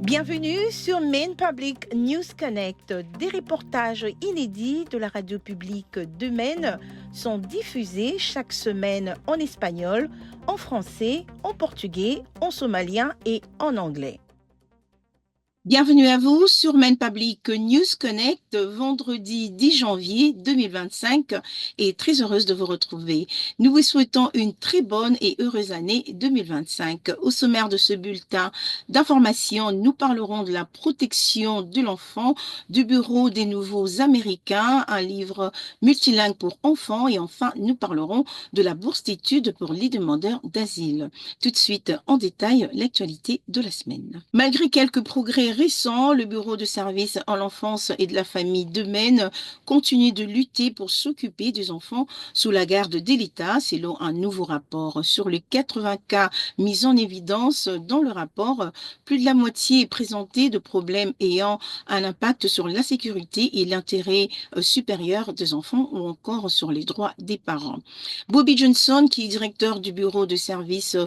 Bienvenue sur Maine Public News Connect. Des reportages inédits de la radio publique de Maine sont diffusés chaque semaine en espagnol, en français, en portugais, en somalien et en anglais. Bienvenue à vous sur Maine Public News Connect, vendredi 10 janvier 2025 et très heureuse de vous retrouver. Nous vous souhaitons une très bonne et heureuse année 2025. Au sommaire de ce bulletin d'information, nous parlerons de la protection de l'enfant, du Bureau des Nouveaux Américains, un livre multilingue pour enfants et enfin nous parlerons de la bourse d'études pour les demandeurs d'asile. Tout de suite en détail l'actualité de la semaine. Malgré quelques progrès récent, le Bureau de services à l'enfance et de la famille de Maine continue de lutter pour s'occuper des enfants sous la garde de l'État, selon un nouveau rapport. Sur les 80 cas mis en évidence dans le rapport, plus de la moitié est présenté de problèmes ayant un impact sur la sécurité et l'intérêt supérieur des enfants ou encore sur les droits des parents. Bobby Johnson, qui est directeur du Bureau de services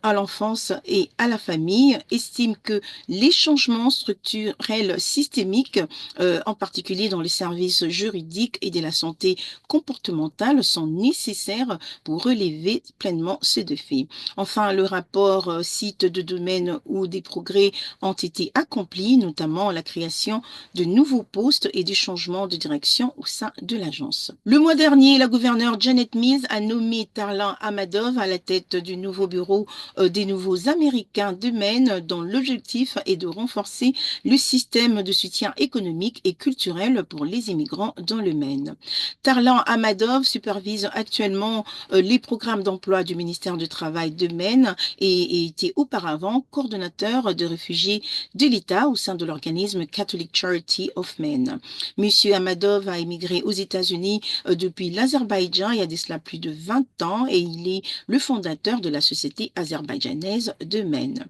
à l'enfance et à la famille, estime que les changements structurels systémiques, en particulier dans les services juridiques et de la santé comportementale, sont nécessaires pour relever pleinement ces défis. Enfin, le rapport cite de domaines où des progrès ont été accomplis, notamment la création de nouveaux postes et des changements de direction au sein de l'agence. Le mois dernier, la gouverneure Janet Mills a nommé Tarlan Ahmadov à la tête du nouveau bureau des Nouveaux Américains de Maine, dont l'objectif est de renforcer le système de soutien économique et culturel pour les immigrants dans le Maine. Tarlan Ahmadov supervise actuellement les programmes d'emploi du ministère du Travail de Maine et était auparavant coordonnateur de réfugiés de l'État au sein de l'organisme Catholic Charity of Maine. Monsieur Ahmadov a émigré aux États-Unis depuis l'Azerbaïdjan il y a de cela plus de 20 ans et il est le fondateur de la Société azerbaïdjanaise de Maine.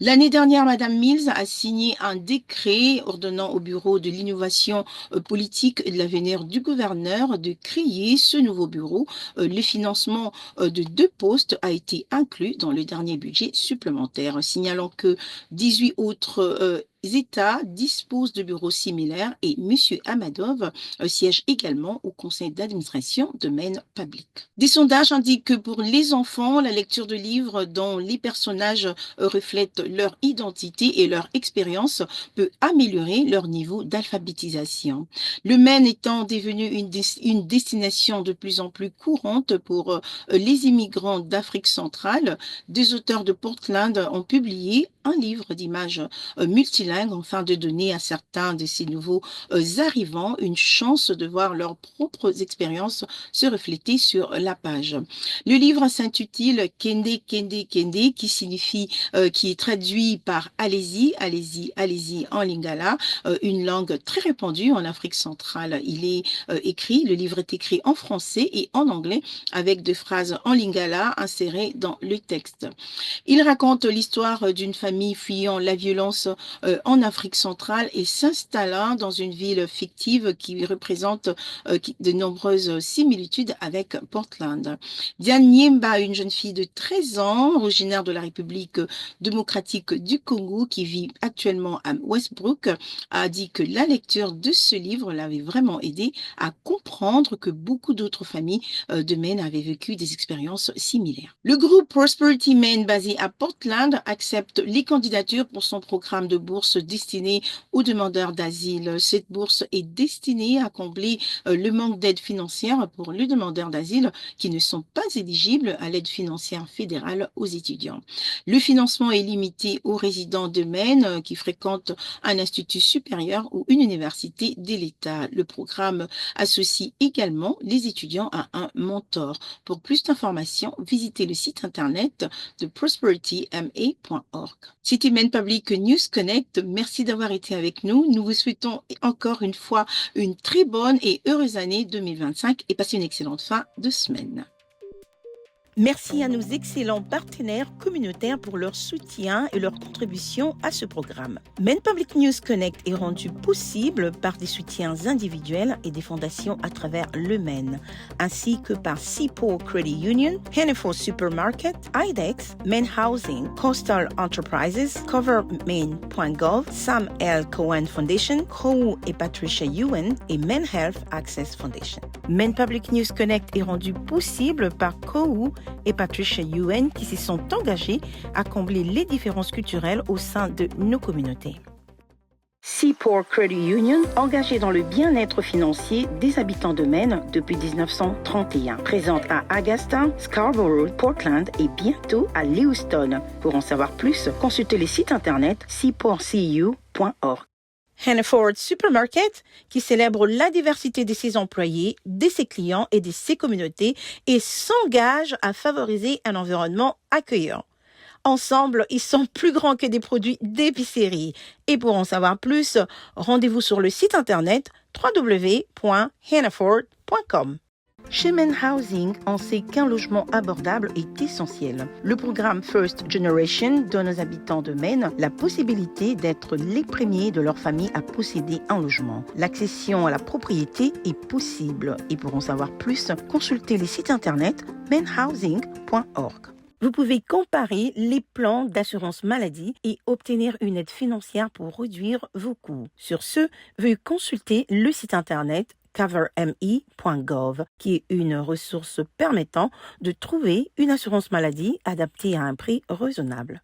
L'année dernière, Madame Mills a signé un décret ordonnant au Bureau de l'innovation politique et de l'avenir du gouverneur de créer ce nouveau bureau. Le financement de 2 postes a été inclus dans le dernier budget supplémentaire, signalant que 18 autres États disposent de bureaux similaires et M. Ahmadov siège également au conseil d'administration de Maine Public. Des sondages indiquent que pour les enfants, la lecture de livres dont les personnages reflètent leur identité et leur expérience peut améliorer leur niveau d'alphabétisation. Le Maine étant devenu une destination de plus en plus courante pour les immigrants d'Afrique centrale, des auteurs de Portland ont publié un livre d'images multilingues afin de donner à certains de ces nouveaux arrivants une chance de voir leurs propres expériences se refléter sur la page. Le livre s'intitule Kende Kende Kende, qui est traduit par allez-y, allez-y, allez-y en lingala, une langue très répandue en Afrique centrale. Le livre est écrit en français et en anglais avec des phrases en lingala insérées dans le texte. Il raconte l'histoire d'une famille fuyant la violence en Afrique centrale et s'installant dans une ville fictive qui représente de nombreuses similitudes avec Portland. Diane Niemba, une jeune fille de 13 ans, originaire de la République démocratique du Congo, qui vit actuellement à Westbrook, a dit que la lecture de ce livre l'avait vraiment aidé à comprendre que beaucoup d'autres familles de Maine avaient vécu des expériences similaires. Le groupe Prosperity Maine, basé à Portland, accepte les candidatures pour son programme de bourse destiné aux demandeurs d'asile. Cette bourse est destinée à combler le manque d'aide financière pour les demandeurs d'asile qui ne sont pas éligibles à l'aide financière fédérale aux étudiants. Le financement est limité aux résidents de Maine qui fréquentent un institut supérieur ou une université de l'État. Le programme associe également les étudiants à un mentor. Pour plus d'informations, visitez le site internet de prosperityma.org. C'était Maine Public News Connect. Merci d'avoir été avec nous. Nous vous souhaitons encore une fois une très bonne et heureuse année 2025 et passez une excellente fin de semaine. Merci à nos excellents partenaires communautaires pour leur soutien et leur contribution à ce programme. Maine Public News Connect est rendu possible par des soutiens individuels et des fondations à travers le Maine, ainsi que par Seaport Credit Union, Hannaford Supermarket, IDEX, Maine Housing, Coastal Enterprises, CoverMaine.gov, Sam L. Cohen Foundation, Crow et Patricia Ewan et Maine Health Access Foundation. Maine Public News Connect est rendu possible par Crow et Patricia Ewan qui se sont engagés à combler les différences culturelles au sein de nos communautés. Seaport Credit Union, engagée dans le bien-être financier des habitants de Maine depuis 1931. Présente à Augusta, Scarborough, Portland et bientôt à Lewiston. Pour en savoir plus, consultez le site internet seaportcu.org. Hannaford Supermarket, qui célèbre la diversité de ses employés, de ses clients et de ses communautés et s'engage à favoriser un environnement accueillant. Ensemble, ils sont plus grands que des produits d'épicerie. Et pour en savoir plus, rendez-vous sur le site internet www.hannaford.com. Chez Maine Housing, on sait qu'un logement abordable est essentiel. Le programme First Generation donne aux habitants de Maine la possibilité d'être les premiers de leur famille à posséder un logement. L'accession à la propriété est possible. Et pour en savoir plus, consultez les sites internet mainhousing.org. Vous pouvez comparer les plans d'assurance maladie et obtenir une aide financière pour réduire vos coûts. Sur ce, veuillez consulter le site internet coverme.gov, qui est une ressource permettant de trouver une assurance maladie adaptée à un prix raisonnable.